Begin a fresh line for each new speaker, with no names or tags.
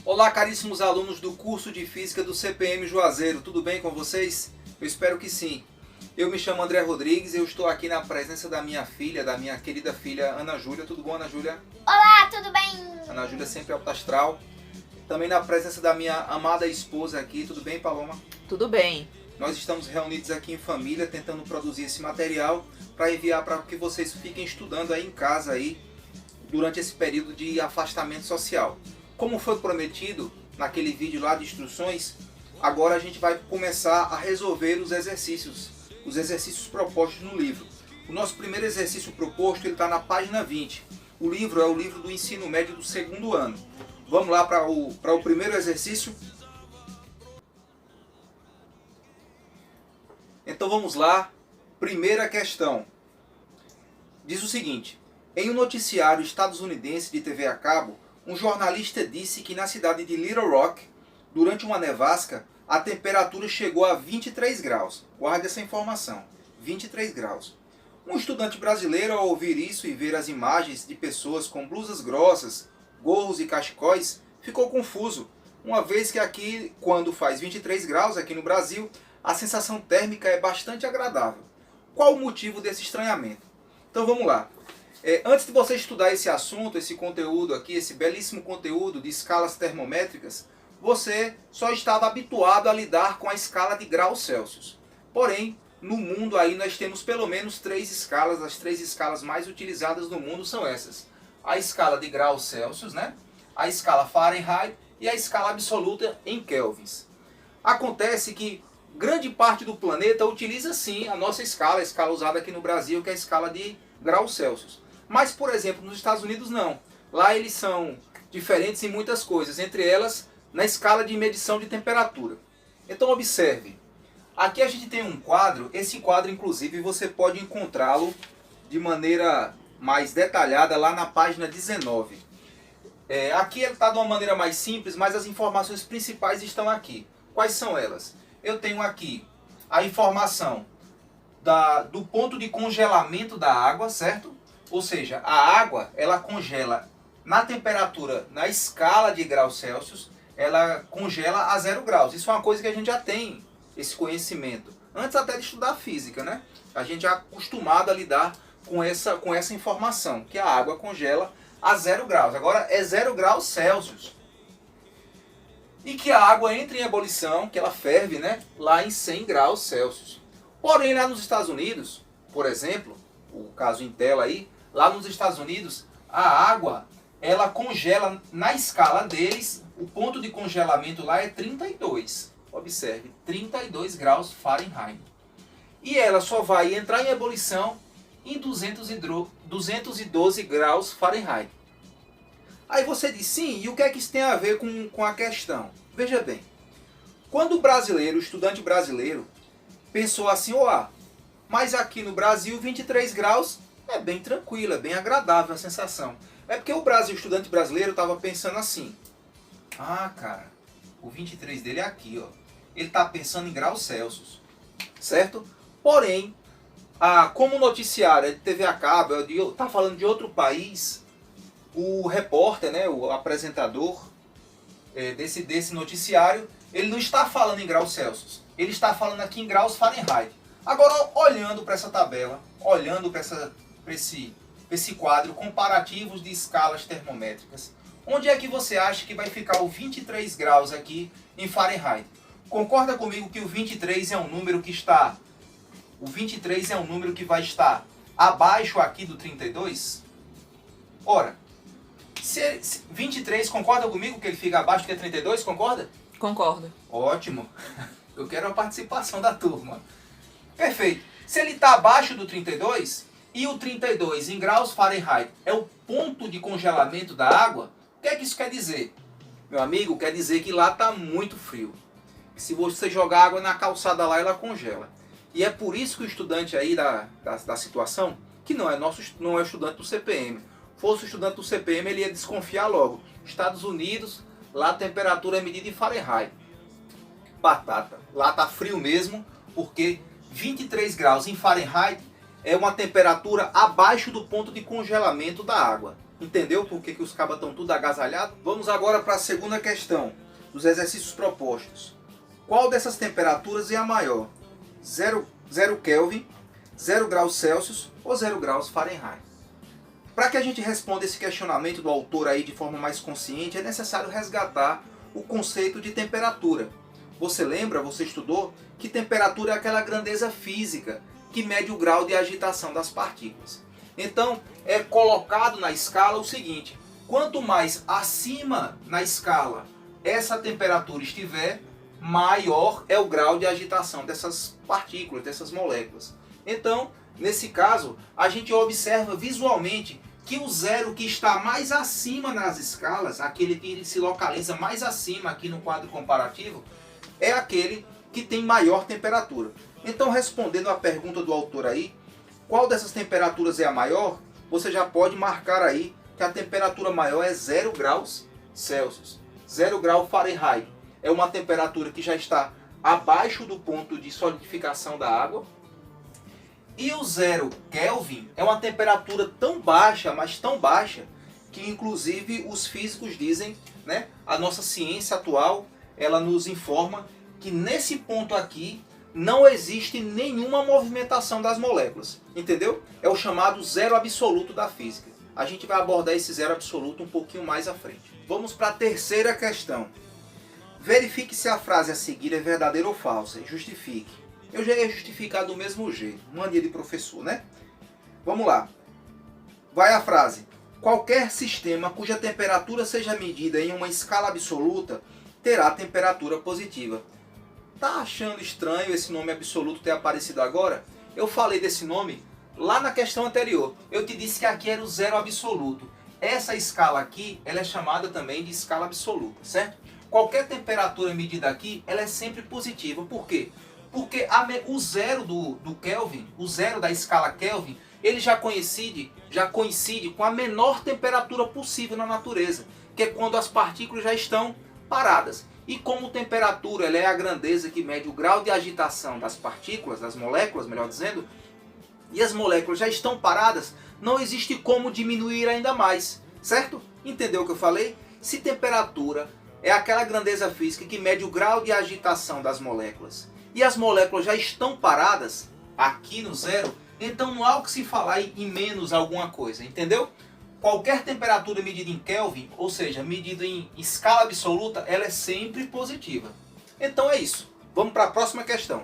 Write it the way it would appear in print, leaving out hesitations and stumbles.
Olá, caríssimos alunos do curso de Física do CPM Juazeiro, tudo bem com vocês? Eu espero que sim. Eu me chamo André Rodrigues e eu estou aqui na presença da minha filha, da minha querida filha Ana Júlia. Tudo bom, Ana Júlia?
Olá, tudo bem?
Ana Júlia sempre alto astral. Também na presença da minha amada esposa aqui. Tudo bem, Paloma?
Tudo bem.
Nós estamos reunidos aqui em família, tentando produzir esse material para enviar para que vocês fiquem estudando aí em casa aí durante esse período de afastamento social. Como foi prometido naquele vídeo lá de instruções, agora a gente vai começar a resolver os exercícios propostos no livro. O nosso primeiro exercício proposto está na página 20. O livro é o livro do ensino médio do segundo ano. Vamos lá para o primeiro exercício? Então vamos lá. Primeira questão. Diz o seguinte: em um noticiário estadunidense de TV a cabo, um jornalista disse que na cidade de Little Rock, durante uma nevasca, a temperatura chegou a 23 graus. Guarde essa informação, 23 graus. Um estudante brasileiro, ao ouvir isso e ver as imagens de pessoas com blusas grossas, gorros e cachecóis, ficou confuso, uma vez que aqui, quando faz 23 graus aqui no Brasil, a sensação térmica é bastante agradável. Qual o motivo desse estranhamento? Então vamos lá. Antes de você estudar esse assunto, esse conteúdo aqui, esse belíssimo conteúdo de escalas termométricas, você só estava habituado a lidar com a escala de graus Celsius. Porém, no mundo aí nós temos pelo menos 3 escalas, as 3 escalas mais utilizadas no mundo são essas. A escala de graus Celsius, né? A escala Fahrenheit e a escala absoluta em kelvins. Acontece que grande parte do planeta utiliza sim a nossa escala, a escala usada aqui no Brasil, que é a escala de graus Celsius. Mas, por exemplo, nos Estados Unidos não. Lá eles são diferentes em muitas coisas, entre elas na escala de medição de temperatura. Então observe, aqui a gente tem um quadro, esse quadro inclusive você pode encontrá-lo de maneira mais detalhada lá na página 19. Aqui ele está de uma maneira mais simples, mas as informações principais estão aqui. Quais são elas? Eu tenho aqui a informação do ponto de congelamento da água, certo? Ou seja, a água ela congela na temperatura, na escala de graus Celsius, ela congela a 0 graus. Isso é uma coisa que a gente já tem, esse conhecimento. Antes até de estudar física, né? A gente é acostumado a lidar com essa informação, que a água congela a 0 graus. Agora é 0 graus Celsius. E que a água entra em ebulição, que ela ferve, né? Lá em 100 graus Celsius. Porém, lá nos Estados Unidos, por exemplo, o caso em tela aí, lá nos Estados Unidos, a água, ela congela na escala deles, o ponto de congelamento lá é 32. Observe, 32 graus Fahrenheit. E ela só vai entrar em ebulição em 212 graus Fahrenheit. Aí você diz, sim, e o que é que isso tem a ver com a questão? Veja bem, quando o brasileiro, o estudante brasileiro, pensou assim, mas aqui no Brasil 23 graus é bem tranquilo, é bem agradável a sensação. É porque o estudante brasileiro estava pensando assim, cara, o 23 dele é aqui, ó. Ele está pensando em graus Celsius, certo? Porém, como o noticiário é de TV a cabo, está falando de outro país, o repórter, né, o apresentador desse noticiário, ele não está falando em graus Celsius, ele está falando aqui em graus Fahrenheit. Agora, olhando para essa tabela, olhando para esse quadro, comparativos de escalas termométricas, onde é que você acha que vai ficar o 23 graus aqui em Fahrenheit? Concorda comigo que o 23 é um número que está... O 23 é um número que vai estar abaixo aqui do 32? Ora, 23, concorda comigo que ele fica abaixo do que 32? Concorda?
Concordo.
Ótimo. Eu quero a participação da turma. Perfeito. Se ele está abaixo do 32, e o 32 em graus Fahrenheit é o ponto de congelamento da água, o que é que isso quer dizer? Meu amigo, quer dizer que lá está muito frio. Se você jogar água na calçada lá, ela congela. E é por isso que o estudante aí da situação, que não é estudante do CPM, fosse estudante do CPM, ele ia desconfiar logo. Estados Unidos, lá a temperatura é medida em Fahrenheit. Batata. Lá está frio mesmo, porque 23 graus em Fahrenheit é uma temperatura abaixo do ponto de congelamento da água. Entendeu por que os cabas estão tudo agasalhados? Vamos agora para a segunda questão dos exercícios propostos. Qual dessas temperaturas é a maior? 0 Kelvin, 0 graus Celsius ou 0 graus Fahrenheit? Para que a gente responda esse questionamento do autor aí de forma mais consciente, é necessário resgatar o conceito de temperatura. Você lembra, você estudou, que temperatura é aquela grandeza física que mede o grau de agitação das partículas. Então, é colocado na escala o seguinte: quanto mais acima na escala essa temperatura estiver, maior é o grau de agitação dessas partículas, dessas moléculas. Então, nesse caso, a gente observa visualmente que o zero que está mais acima nas escalas, aquele que se localiza mais acima aqui no quadro comparativo, é aquele que tem maior temperatura. Então, respondendo à pergunta do autor aí, qual dessas temperaturas é a maior? Você já pode marcar aí que a temperatura maior é 0 graus Celsius. 0 grau Fahrenheit é uma temperatura que já está abaixo do ponto de solidificação da água. E o 0 Kelvin é uma temperatura tão baixa, mas tão baixa, que inclusive os físicos dizem, né, a nossa ciência atual, ela nos informa que nesse ponto aqui não existe nenhuma movimentação das moléculas. Entendeu? É o chamado zero absoluto da física. A gente vai abordar esse zero absoluto um pouquinho mais à frente. Vamos para a terceira questão. Verifique se a frase a seguir é verdadeira ou falsa. Justifique. Eu já ia justificar do mesmo jeito. Mania de professor, né? Vamos lá. Vai a frase. Qualquer sistema cuja temperatura seja medida em uma escala absoluta terá temperatura positiva. Tá achando estranho esse nome absoluto ter aparecido agora? Eu falei desse nome lá na questão anterior. Eu te disse que aqui era o zero absoluto. Essa escala aqui, ela é chamada também de escala absoluta, certo? Qualquer temperatura medida aqui, ela é sempre positiva. Por quê? Porque o zero do Kelvin, o zero da escala Kelvin, ele já coincide com a menor temperatura possível na natureza, que é quando as partículas já estão paradas. E como temperatura ela é a grandeza que mede o grau de agitação das partículas, das moléculas, melhor dizendo, e as moléculas já estão paradas, não existe como diminuir ainda mais, certo? Entendeu o que eu falei? Se temperatura é aquela grandeza física que mede o grau de agitação das moléculas, e as moléculas já estão paradas aqui no zero, então não há o que se falar em menos alguma coisa, entendeu? Qualquer temperatura medida em Kelvin, ou seja, medida em escala absoluta, ela é sempre positiva. Então é isso. Vamos para a próxima questão.